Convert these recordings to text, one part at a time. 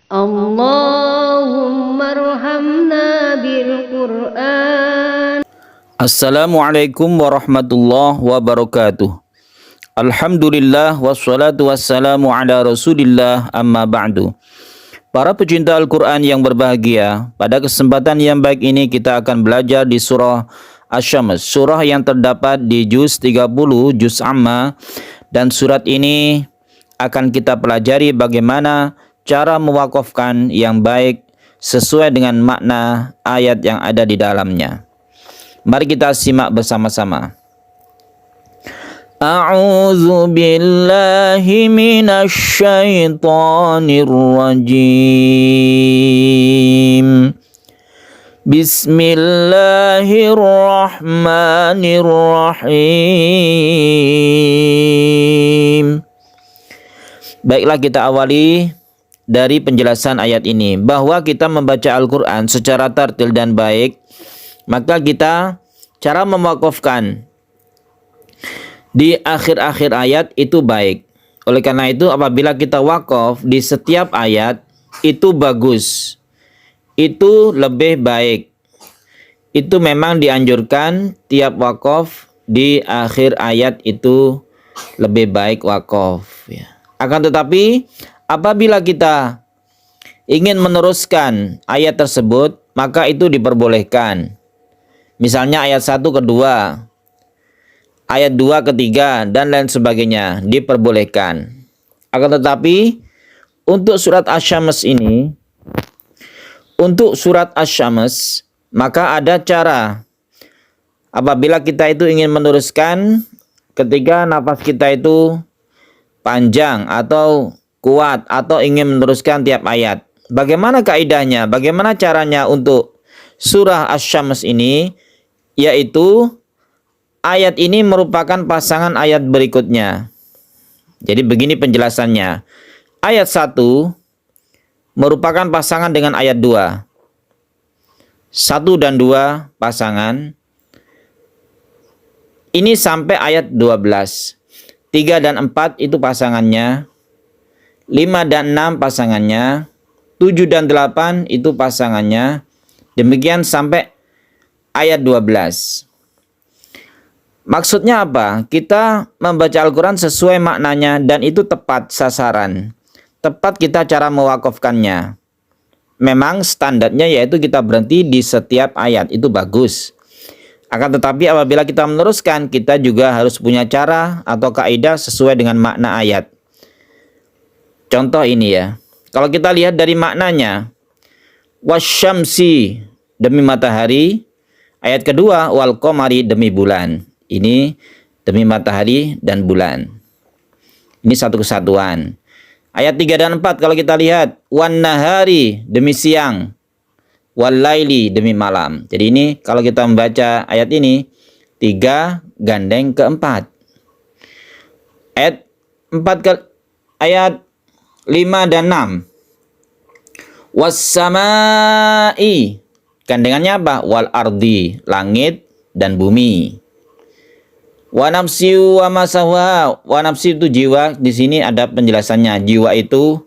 Allahumma arhamna bil Qur'an. Assalamualaikum warahmatullahi wabarakatuh. Alhamdulillah wassalatu wassalamu ala rasulillah amma ba'du. Para pecinta Al-Quran yang berbahagia, pada kesempatan yang baik ini kita akan belajar di surah Asy-Syams, surah yang terdapat di juz 30, juz amma, dan surat ini akan kita pelajari bagaimana cara mewakafkan yang baik sesuai dengan makna ayat yang ada di dalamnya. Mari kita simak bersama-sama. A'udzu billahi minasy syaithanir rajim. Bismillahirrahmanirrahim. Baiklah, kita awali dari penjelasan ayat ini, bahwa kita membaca Al-Quran secara tartil dan baik, maka kita cara mewakafkan di akhir-akhir ayat itu baik. Oleh karena itu, apabila kita wakaf di setiap ayat itu bagus, itu lebih baik. Itu memang dianjurkan tiap wakaf di akhir ayat itu lebih baik wakaf ya. Akan tetapi apabila kita ingin meneruskan ayat tersebut, maka itu diperbolehkan. Misalnya ayat 1 ke 2, ayat 2 ke 3, dan lain sebagainya, diperbolehkan. Akan tetapi untuk surat Asy-Syams ini, maka ada cara. Apabila kita itu ingin meneruskan ketika nafas kita itu panjang atau kuat, atau ingin meneruskan tiap ayat, bagaimana kaidahnya, bagaimana caranya untuk surah Asy-Syams ini, yaitu ayat ini merupakan pasangan ayat berikutnya. Jadi begini penjelasannya. Ayat 1 merupakan pasangan dengan ayat 2. 1 dan 2 pasangan. Ini sampai ayat 12. 3 dan 4 itu pasangannya. 5 dan 6 pasangannya. 7 dan 8 itu pasangannya. Demikian sampai ayat 12. Maksudnya apa? Kita membaca Al-Quran sesuai maknanya dan itu tepat sasaran. Tepat kita cara mewakafkannya. Memang standarnya yaitu kita berhenti di setiap ayat, itu bagus. Akan tetapi apabila kita meneruskan, kita juga harus punya cara atau kaidah sesuai dengan makna ayat. Contoh ini ya. Kalau kita lihat dari maknanya, wasyamsi, demi matahari. Ayat kedua, wal qamari, demi bulan. Ini demi matahari dan bulan. Ini satu kesatuan. Ayat 3 dan 4 kalau kita lihat, wan nahari, demi siang, wal laili, demi malam. Jadi ini kalau kita membaca ayat ini 3 gandeng ke 4. Ayat 4 ke ayat 5 dan 6. Was-samai, gandengannya apa? Wal ardi, langit dan bumi. Wa nafsi wa masawa. Wa nafsi itu jiwa. Di sini ada penjelasannya. Jiwa itu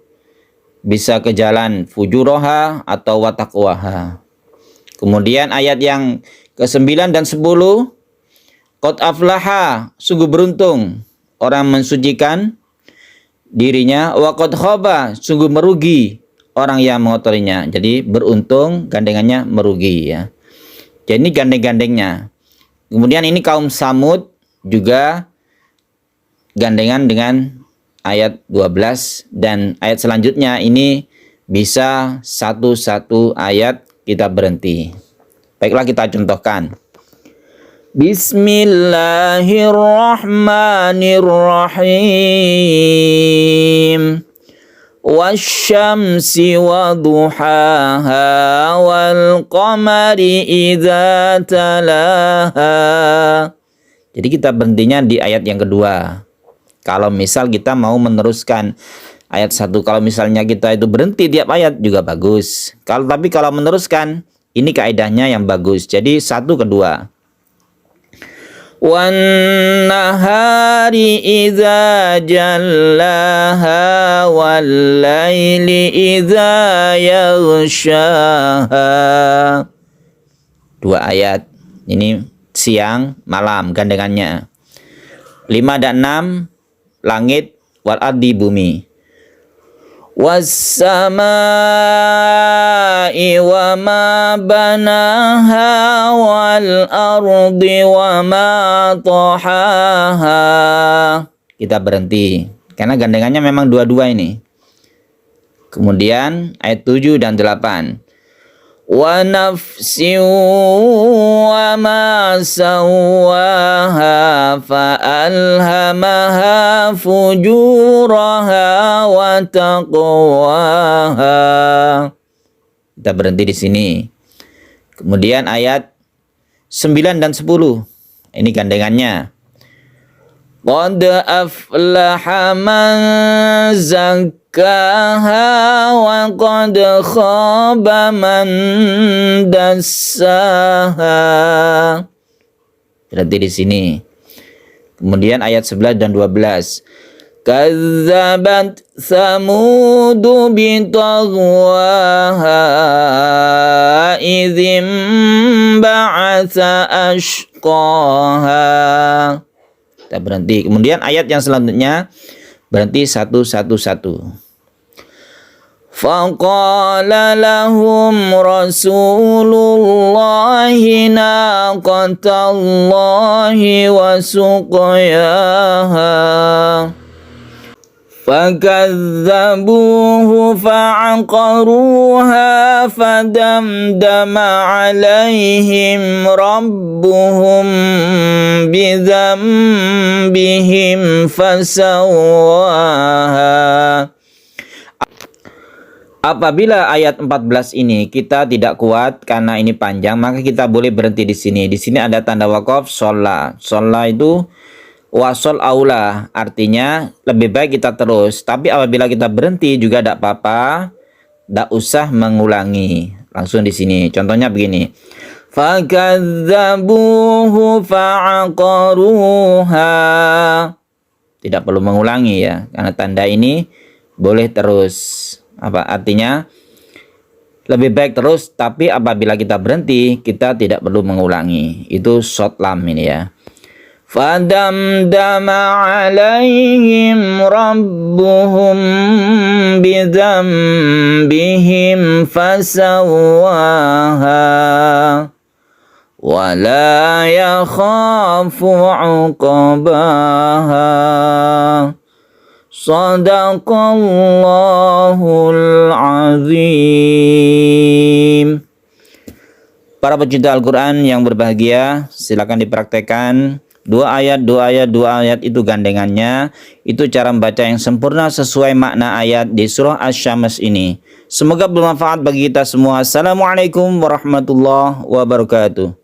bisa ke jalan fujuroha atau wataqwaha. Kemudian ayat yang ke-9 dan 10. Qad aflaha, sungguh beruntung orang mensucikan dirinya. Wa qad khaba, sungguh merugi orang yang mengotorinya. Jadi beruntung gandengannya merugi ya. Jadi ini gandeng-gandengnya. Kemudian ini kaum Samud juga gandengan dengan ayat 12, dan ayat selanjutnya ini bisa satu-satu ayat kita berhenti. Baiklah, kita contohkan. Bismillahirrahmanirrahim. Wasyamsi wa duhaha wal qamari idza talaha. Jadi kita berhentinya di ayat yang kedua. Kalau misal kita mau meneruskan ayat 1, kalau misalnya kita itu berhenti tiap ayat juga bagus. Tapi kalau meneruskan, ini kaidahnya yang bagus. Jadi 1 ke 2. wan nahari idza jallaha wal laili idza yaghshaha. Dua ayat ini siang malam gandengannya. 5 dan 6 langit wal ardi bumi. Was-samaa'i wa ma banaha wal ardi wa ma tahaha. Kita berhenti karena gandengannya memang dua-dua ini. Kemudian ayat 7 dan 8. Wa nafsin wa ma sawwaha fa alhamaha fujuraha wa taqwaha. Kita berhenti di sini. Kemudian ayat 9 dan 10. Ini gandengannya. Qad aflaha man zakkaha wa qad khaba man dassaha. Berarti di sini. Kemudian ayat 11 dan 12. Kazzabat Samudu bitaghwaha idzim ba'atsa ashqaha. Kita berhenti. Kemudian ayat yang selanjutnya berhenti satu-satu. Faqala lahum Rasulullahi naqatallahi wa suqyaha. Fakazzabuhu fa'aqaruha fadamdama alaihim rabbuhum bidzambihim fasawaha. Apabila ayat 14 ini kita tidak kuat karena ini panjang, maka kita boleh berhenti di sini. Di sini ada tanda wakaf sholla. Sholla itu wasol aula, artinya lebih baik kita terus. Tapi apabila kita berhenti juga tidak apa-apa, tidak usah mengulangi. Langsung di sini. Contohnya begini. Fakadzabuhu fa'aqaruha. Tidak perlu mengulangi ya, karena tanda ini boleh terus. Apa artinya? Lebih baik terus, tapi apabila kita berhenti, kita tidak perlu mengulangi. Itu short lam ini ya. Fadamdama alaihim rabbuhum bidzambihim fasawaha wa la yakhafu uqbaha. Shadaqallahul azim. Para pecinta Al-Quran yang berbahagia, silakan dipraktekkan. Dua ayat itu gandengannya. Itu cara membaca yang sempurna sesuai makna ayat di surah Asy-Syams ini. Semoga bermanfaat bagi kita semua. Assalamualaikum warahmatullahi wabarakatuh.